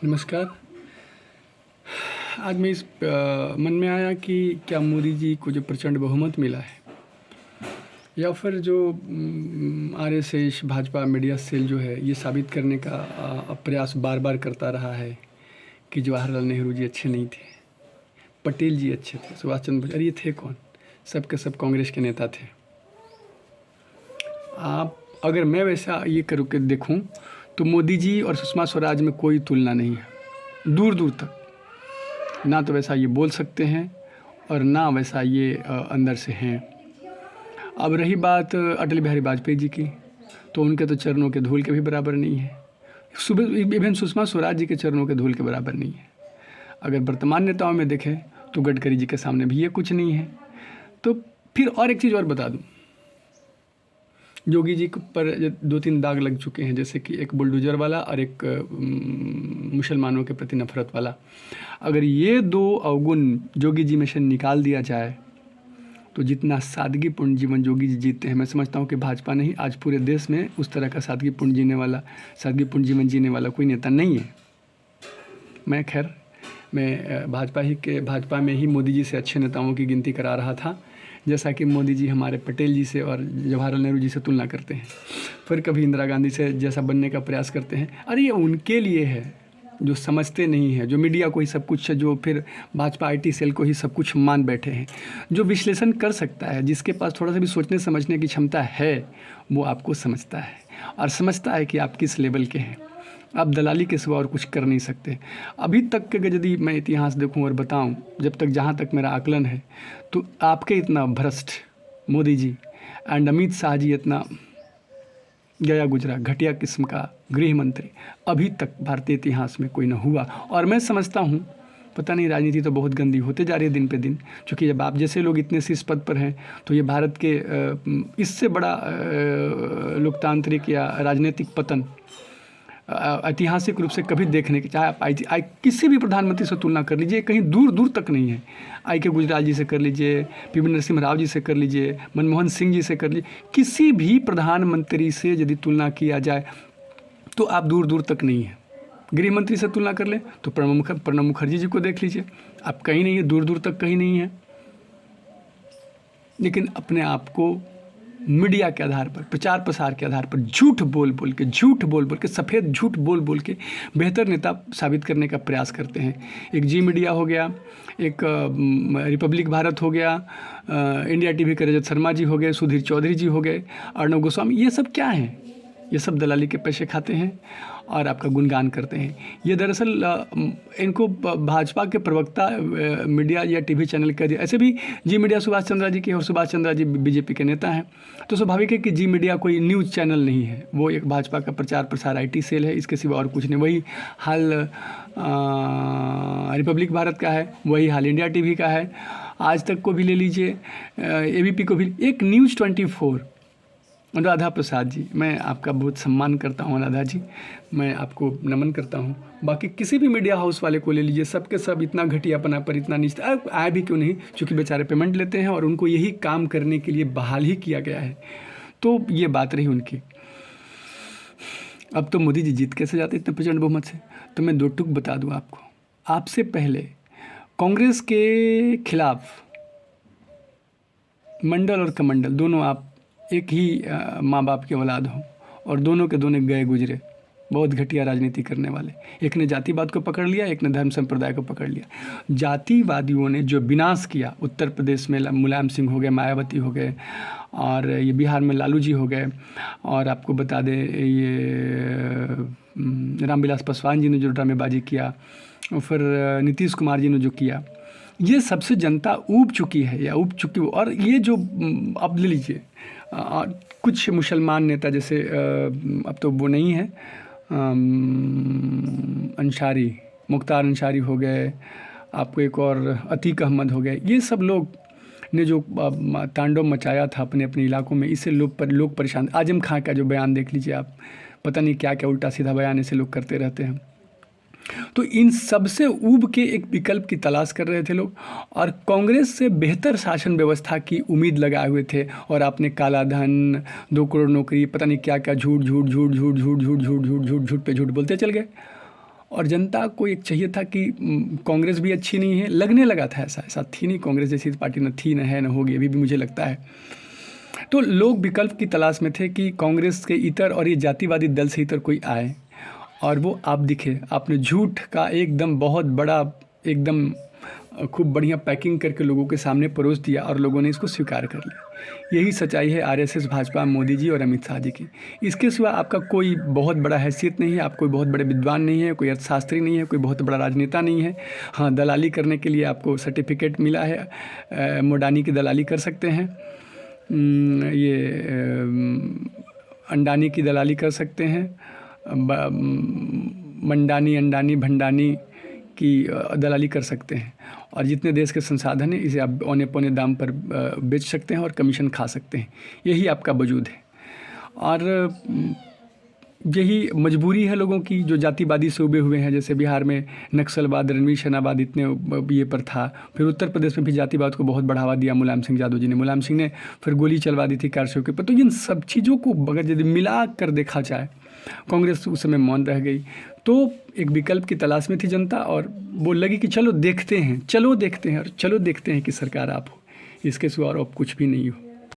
नमस्कार। आज मैं मन में आया कि क्या मोदी जी को जो प्रचंड बहुमत मिला है या फिर जो आरएसएस भाजपा मीडिया सेल जो है ये साबित करने का प्रयास बार बार करता रहा है कि जवाहरलाल नेहरू जी अच्छे नहीं थे, पटेल जी अच्छे थे, सुभाष चंद्र बोस। अरे ये थे कौन? सब के सब कांग्रेस के नेता थे। आप अगर मैं वैसा ये करूँ कि देखूँ तो मोदी जी और सुषमा स्वराज में कोई तुलना नहीं है, दूर दूर तक। ना तो वैसा ये बोल सकते हैं और ना वैसा ये अंदर से हैं। अब रही बात अटल बिहारी वाजपेयी जी की, तो उनके तो चरणों के धूल के भी बराबर नहीं है। इवन सुषमा स्वराज जी के चरणों के धूल के बराबर नहीं है। अगर वर्तमान नेताओं में देखें तो गडकरी जी के सामने भी ये कुछ नहीं है। तो फिर और एक चीज़ और बता दूं, योगी जी पर 2-3 दाग लग चुके हैं, जैसे कि एक बुलडोजर वाला और एक मुसलमानों के प्रति नफरत वाला। अगर ये 2 अवगुण योगी जी में से निकाल दिया जाए तो जितना सादगीपूर्ण जीवन योगी जी जीते हैं, मैं समझता हूँ कि भाजपा नहीं, आज पूरे देश में उस तरह का सादगीपूर्ण जीवन जीने वाला कोई नेता नहीं है। मैं भाजपा में ही मोदी जी से अच्छे नेताओं की गिनती करा रहा था, जैसा कि मोदी जी हमारे पटेल जी से और जवाहरलाल नेहरू जी से तुलना करते हैं, फिर कभी इंदिरा गांधी से जैसा बनने का प्रयास करते हैं। अरे ये उनके लिए है जो समझते नहीं है, जो मीडिया को ही सब कुछ, जो फिर भाजपा आईटी सेल को ही सब कुछ मान बैठे हैं। जो विश्लेषण कर सकता है, जिसके पास थोड़ा सा भी सोचने समझने की क्षमता है, वो आपको समझता है और समझता है कि आप किस लेवल के हैं। आप दलाली के सिवा और कुछ कर नहीं सकते। अभी तक के यदि मैं इतिहास देखूं और बताऊं, जब तक जहां तक मेरा आकलन है, तो आपके इतना भ्रष्ट मोदी जी एंड अमित शाह जी इतना गया गुजरा घटिया किस्म का गृह मंत्री अभी तक भारतीय इतिहास में कोई न हुआ। और मैं समझता हूँ, पता नहीं, राजनीति तो बहुत गंदी होते जा रही है दिन पे दिन, क्योंकि जब आप जैसे लोग इतने शीर्ष पद पर हैं तो ये भारत के इससे बड़ा लोकतांत्रिक या राजनीतिक पतन ऐतिहासिक रूप से कभी देखने की, चाहे आप किसी भी प्रधानमंत्री से तुलना कर लीजिए, कहीं दूर दूर तक नहीं है। आई के गुजराल जी से कर लीजिए, पी नरसिम्हा राव जी से कर लीजिए, मनमोहन सिंह जी से कर लीजिए, किसी भी प्रधानमंत्री से यदि तुलना किया जाए तो आप दूर दूर तक नहीं है। गृह मंत्री से तुलना कर लें तो प्रणब मुखर्जी जी को देख लीजिए, आप कहीं नहीं है, दूर दूर तक कहीं नहीं है। लेकिन अपने आप को मीडिया के आधार पर, प्रचार प्रसार के आधार पर झूठ बोल बोल के सफ़ेद झूठ बोल बोल के बेहतर नेता साबित करने का प्रयास करते हैं। एक जी मीडिया हो गया, एक रिपब्लिक भारत हो गया, इंडिया टीवी के रजत शर्मा जी हो गए, सुधीर चौधरी जी हो गए, अर्णव गोस्वामी, ये सब क्या हैं? ये सब दलाली के पैसे खाते हैं और आपका गुणगान करते हैं। ये दरअसल इनको भाजपा के प्रवक्ता मीडिया या टीवी चैनल कह दिया। ऐसे भी जी मीडिया सुभाष चंद्रा जी की, और सुभाष चंद्रा जी बीजेपी के नेता हैं, तो स्वाभाविक है कि जी मीडिया कोई न्यूज़ चैनल नहीं है, वो एक भाजपा का प्रचार प्रसार आईटी सेल है, इसके सिवा और कुछ नहीं। वही हाल रिपब्लिक भारत का है, वही हाल इंडिया टीवी का है, आज तक को भी ले लीजिए, एबीपी को भी। एक न्यूज़ 24, अनुराधा प्रसाद जी, मैं आपका बहुत सम्मान करता हूँ अनुराधा जी, मैं आपको नमन करता हूँ। बाकी किसी भी मीडिया हाउस वाले को ले लीजिए, सबके सब इतना घटियापना पर, इतना नीचा आए भी क्यों नहीं, क्योंकि बेचारे पेमेंट लेते हैं और उनको यही काम करने के लिए बहाल ही किया गया है। तो ये बात रही उनकी। अब तो मोदी जी जीत कैसे जाते इतने प्रचंड बहुमत से? तो मैं 2 टुक बता दूँ आपको। आपसे पहले कांग्रेस के खिलाफ मंडल और कमंडल दोनों, आप एक ही माँ बाप के औलाद हो और दोनों के दोनों गए गुजरे, बहुत घटिया राजनीति करने वाले। एक ने जातिवाद को पकड़ लिया, एक ने धर्म संप्रदाय को पकड़ लिया। जातिवादियों ने जो विनाश किया, उत्तर प्रदेश में मुलायम सिंह हो गए, मायावती हो गए, और ये बिहार में लालू जी हो गए, और आपको बता दें ये रामविलास पासवान जी ने जो ड्रामेबाजी किया, और फिर नीतीश कुमार जी ने जो किया, ये सबसे जनता ऊब चुकी है या ऊब चुकी हो। और ये जो अब ले लीजिए कुछ मुसलमान नेता, जैसे अब तो वो नहीं है, अंसारी, मुख्तार अंसारी हो गए, आपको एक और अतीक अहमद हो गए, ये सब लोग ने जो तांडव मचाया था अपने अपने इलाकों में, इससे लोग परेशान। आजम खां का जो बयान देख लीजिए आप, पता नहीं क्या क्या उल्टा सीधा बयान ऐसे लोग करते रहते हैं। तो इन सब से ऊब के एक विकल्प की तलाश कर रहे थे लोग, और कांग्रेस से बेहतर शासन व्यवस्था की उम्मीद लगाए हुए थे। और आपने काला धन, 2 करोड़ नौकरी, पता नहीं क्या क्या झूठ झूठ झूठ झूठ झूठ झूठ झूठ झूठ झूठ झूठ पे झूठ बोलते चल गए। और जनता को एक चाहिए था कि कांग्रेस भी अच्छी नहीं है, लगने लगा था ऐसा थी नहीं, कांग्रेस जैसी पार्टी न थी, न है, न होगी, अभी भी मुझे लगता है। तो लोग विकल्प की तलाश में थे कि कांग्रेस के इतर और ये जातिवादी दल से इतर कोई आए और वो आप दिखे। आपने झूठ का एकदम बहुत बड़ा, एकदम खूब बढ़िया पैकिंग करके लोगों के सामने परोस दिया और लोगों ने इसको स्वीकार कर लिया। यही सच्चाई है आरएसएस, भाजपा, मोदी जी और अमित शाह जी की। इसके सिवा आपका कोई बहुत बड़ा हैसियत नहीं है, आप कोई बहुत बड़े विद्वान नहीं है, कोई अर्थशास्त्री नहीं है, कोई बहुत बड़ा राजनेता नहीं है। हाँ, दलाली करने के लिए आपको सर्टिफिकेट मिला है, मोडानी की दलाली कर सकते हैं, ये अंडानी की दलाली कर सकते हैं, मंडानी, अंडानी, भंडानी की दलाली कर सकते हैं और जितने देश के संसाधन हैं इसे आप औने पौने दाम पर बेच सकते हैं और कमीशन खा सकते हैं। यही आपका वजूद है और यही मजबूरी है लोगों की जो जातिवादी से उबे हुए हैं। जैसे बिहार में नक्सलवाद, रणवीर सेनावाद इतने ये पर था, फिर उत्तर प्रदेश में भी जातिवाद को बहुत बढ़ावा दिया मुलायम सिंह यादव जी ने। मुलायम सिंह ने फिर गोली चलवा दी थी कारसेवक के पर। तो इन सब चीज़ों को अगर यदि मिला कर देखा जाए, कांग्रेस उस समय मौन रह गई। तो एक विकल्प की तलाश में थी जनता और वो लगी कि चलो देखते हैं, चलो देखते हैं और चलो देखते हैं कि सरकार आप हो, इसके सिवा और अब कुछ भी नहीं हो।